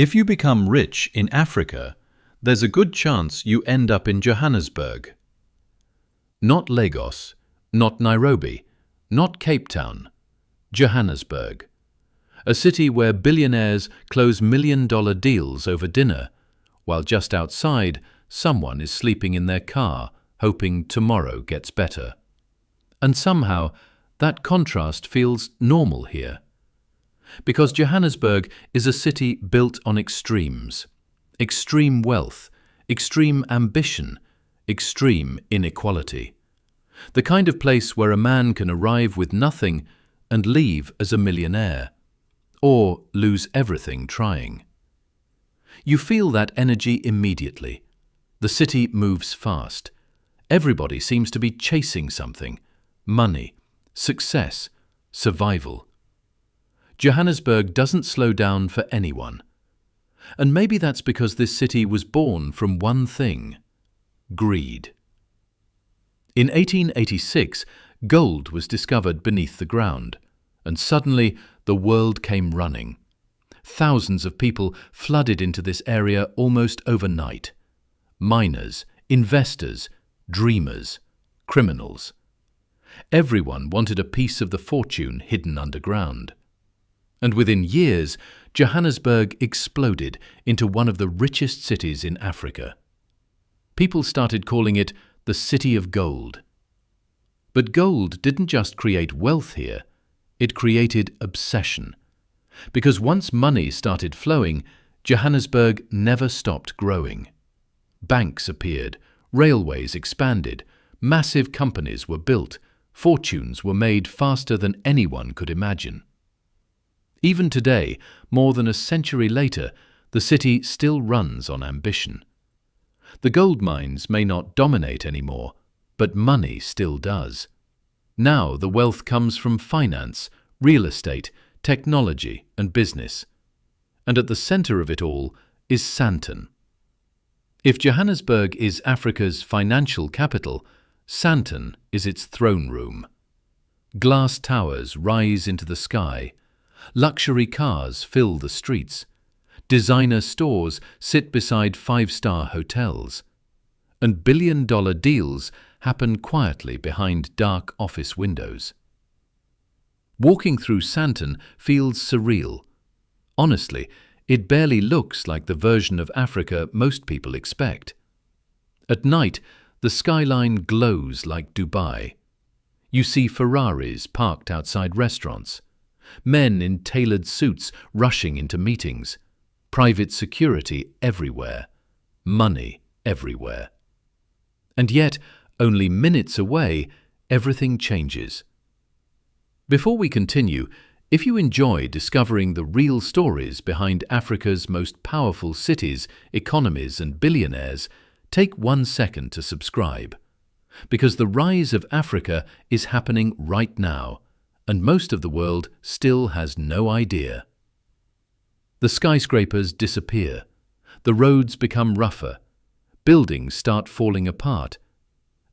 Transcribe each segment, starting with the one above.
If you become rich in Africa, there's a good chance you end up in Johannesburg. Not Lagos, not Nairobi, not Cape Town, Johannesburg. A city where billionaires close million-dollar deals over dinner, while just outside, someone is sleeping in their car, hoping tomorrow gets better. And somehow, that contrast feels normal here. Because Johannesburg is a city built on extremes. Extreme wealth, extreme ambition, extreme inequality. The kind of place where a man can arrive with nothing and leave as a millionaire, or lose everything trying. You feel that energy immediately. The city moves fast. Everybody seems to be chasing something: money, success, survival. Johannesburg doesn't slow down for anyone. And maybe that's because this city was born from one thing: greed. In 1886, gold was discovered beneath the ground, and suddenly the world came running. Thousands of people flooded into this area almost overnight. Miners, investors, dreamers, criminals. Everyone wanted a piece of the fortune hidden underground. And within years, Johannesburg exploded into one of the richest cities in Africa. People started calling it the City of Gold. But gold didn't just create wealth here, it created obsession. Because once money started flowing, Johannesburg never stopped growing. Banks appeared, railways expanded, massive companies were built, fortunes were made faster than anyone could imagine. Even today, more than a century later, the city still runs on ambition. The gold mines may not dominate anymore, but money still does. Now the wealth comes from finance, real estate, technology and business. And at the center of it all is Sandton. If Johannesburg is Africa's financial capital, Sandton is its throne room. Glass towers rise into the sky. Luxury cars fill the streets. Designer stores sit beside five-star hotels. And billion-dollar deals happen quietly behind dark office windows. Walking through Sandton feels surreal. Honestly, it barely looks like the version of Africa most people expect. At night, the skyline glows like Dubai. You see Ferraris parked outside restaurants. Men in tailored suits rushing into meetings, private security everywhere, money everywhere. And yet, only minutes away, everything changes. Before we continue, if you enjoy discovering the real stories behind Africa's most powerful cities, economies and billionaires, take 1 second to subscribe. Because the rise of Africa is happening right now, and most of the world still has no idea. The skyscrapers disappear. The roads become rougher. Buildings start falling apart.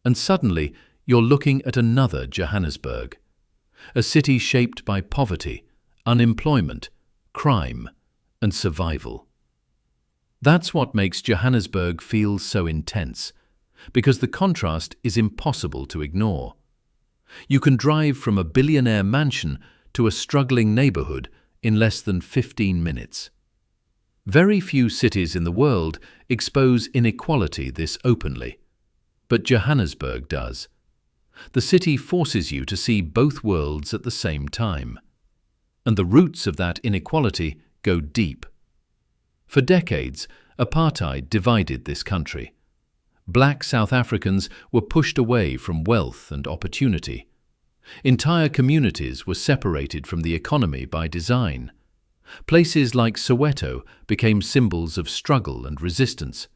And suddenly, you're looking at another Johannesburg. A city shaped by poverty, unemployment, crime, and survival. That's what makes Johannesburg feel so intense, because the contrast is impossible to ignore. You can drive from a billionaire mansion to a struggling neighborhood in less than 15 minutes. Very few cities in the world expose inequality this openly, but Johannesburg does. The city forces you to see both worlds at the same time. And the roots of that inequality go deep. For decades, apartheid divided this country. Black South Africans were pushed away from wealth and opportunity. Entire communities were separated from the economy by design. Places like Soweto became symbols of struggle and resistance.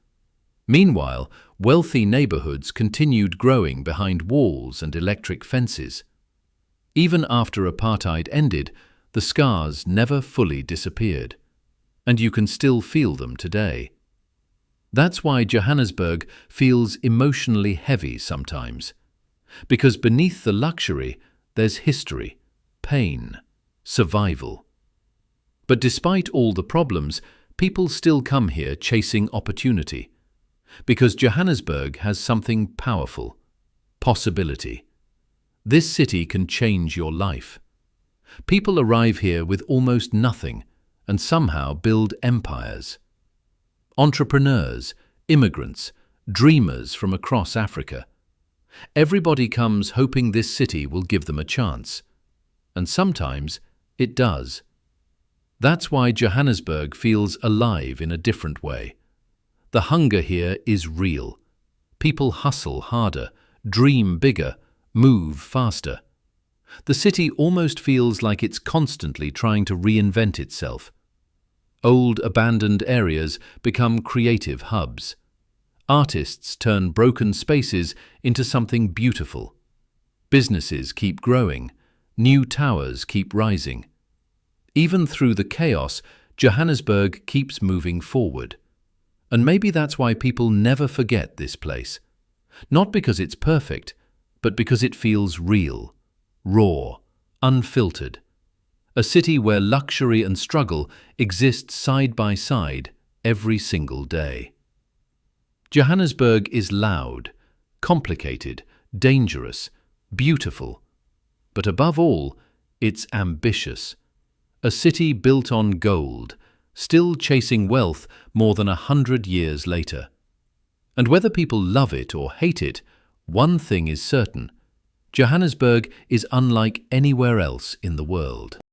Meanwhile, wealthy neighborhoods continued growing behind walls and electric fences. Even after apartheid ended, the scars never fully disappeared, and you can still feel them today. That's why Johannesburg feels emotionally heavy sometimes, because beneath the luxury, there's history, pain, survival. But despite all the problems, people still come here chasing opportunity. Because Johannesburg has something powerful: possibility. This city can change your life. People arrive here with almost nothing and somehow build empires. Entrepreneurs, immigrants, dreamers from across Africa. Everybody comes hoping this city will give them a chance. And sometimes it does. That's why Johannesburg feels alive in a different way. The hunger here is real. People hustle harder, dream bigger, move faster. The city almost feels like it's constantly trying to reinvent itself. Old, abandoned areas become creative hubs. Artists turn broken spaces into something beautiful. Businesses keep growing. New towers keep rising. Even through the chaos, Johannesburg keeps moving forward. And maybe that's why people never forget this place. Not because it's perfect, but because it feels real, raw, unfiltered. A city where luxury and struggle exist side by side every single day. Johannesburg is loud, complicated, dangerous, beautiful. But above all, it's ambitious. A city built on gold, still chasing wealth more than 100 years later. And whether people love it or hate it, one thing is certain: Johannesburg is unlike anywhere else in the world.